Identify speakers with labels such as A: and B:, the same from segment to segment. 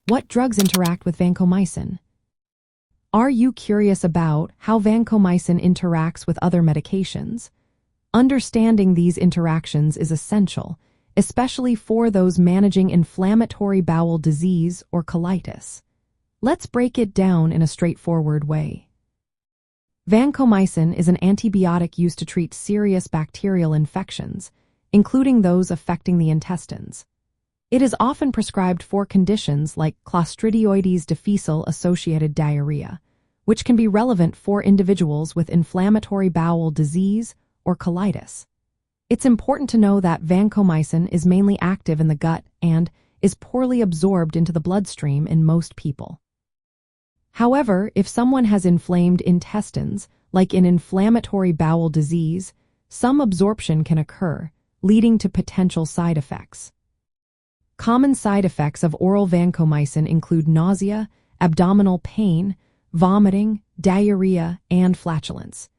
A: What drugs interact with vancomycin? Are you curious about how vancomycin interacts with other medications? Understanding these interactions is essential, especially for those managing inflammatory bowel disease or colitis. Let's break it down in a straightforward way. Vancomycin is an antibiotic used to treat serious bacterial infections, including those affecting the intestines. It is often prescribed for conditions like Clostridioides difficile-associated diarrhea, which can be relevant for individuals with inflammatory bowel disease or colitis. It's important to know that vancomycin is mainly active in the gut and is poorly absorbed into the bloodstream in most people. However, if someone has inflamed intestines, like in inflammatory bowel disease, some absorption can occur, leading to potential side effects. Common side effects of oral vancomycin include nausea, abdominal pain, vomiting, diarrhea, and flatulence.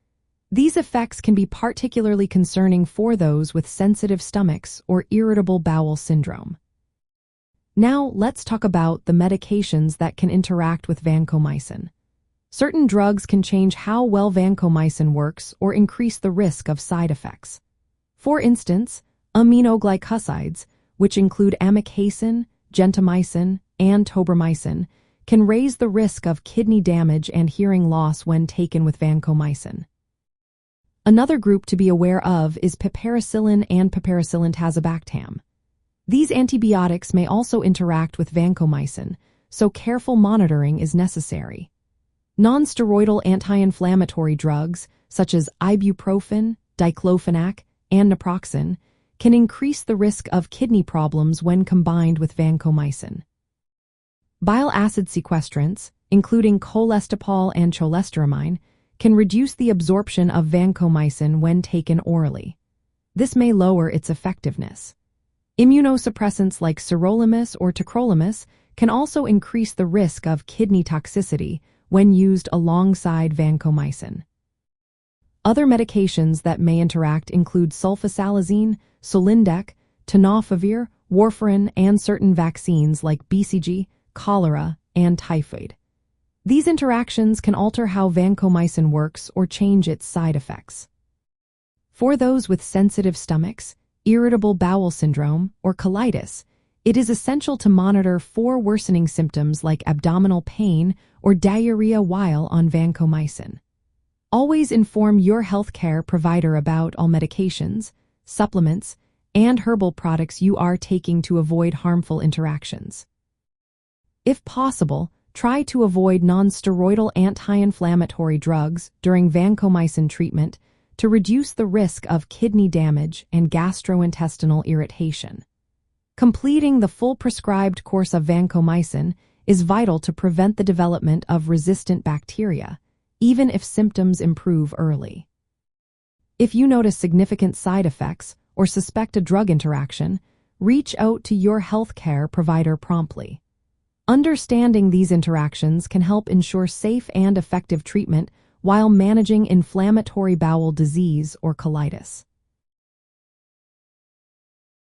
A: These effects can be particularly concerning for those with sensitive stomachs or irritable bowel syndrome. Now, let's talk about the medications that can interact with vancomycin. Certain drugs can change how well vancomycin works or increase the risk of side effects. For instance, aminoglycosides, which include amikacin, gentamicin, and tobramycin, can raise the risk of kidney damage and hearing loss when taken with vancomycin. Another group to be aware of is piperacillin and piperacillin tazobactam. These antibiotics may also interact with vancomycin, so careful monitoring is necessary. Non-steroidal anti-inflammatory drugs, such as ibuprofen, diclofenac, and naproxen, can increase the risk of kidney problems when combined with vancomycin. Bile acid sequestrants, including cholestyramine and cholestyramine, can reduce the absorption of vancomycin when taken orally. This may lower its effectiveness. Immunosuppressants like sirolimus or tacrolimus can also increase the risk of kidney toxicity when used alongside vancomycin. Other medications that may interact include sulfasalazine, Solindec, tenofovir, warfarin, and certain vaccines like BCG, cholera, and typhoid. These interactions can alter how vancomycin works or change its side effects. For those with sensitive stomachs, irritable bowel syndrome, or colitis, it is essential to monitor for worsening symptoms like abdominal pain or diarrhea while on vancomycin. Always inform your healthcare provider about all medications, supplements, and herbal products you are taking to avoid harmful interactions. If possible, try to avoid non-steroidal anti-inflammatory drugs during vancomycin treatment to reduce the risk of kidney damage and gastrointestinal irritation. Completing the full prescribed course of vancomycin is vital to prevent the development of resistant bacteria, even if symptoms improve early. If you notice significant side effects or suspect a drug interaction, reach out to your healthcare provider promptly. Understanding these interactions can help ensure safe and effective treatment while managing inflammatory bowel disease or colitis.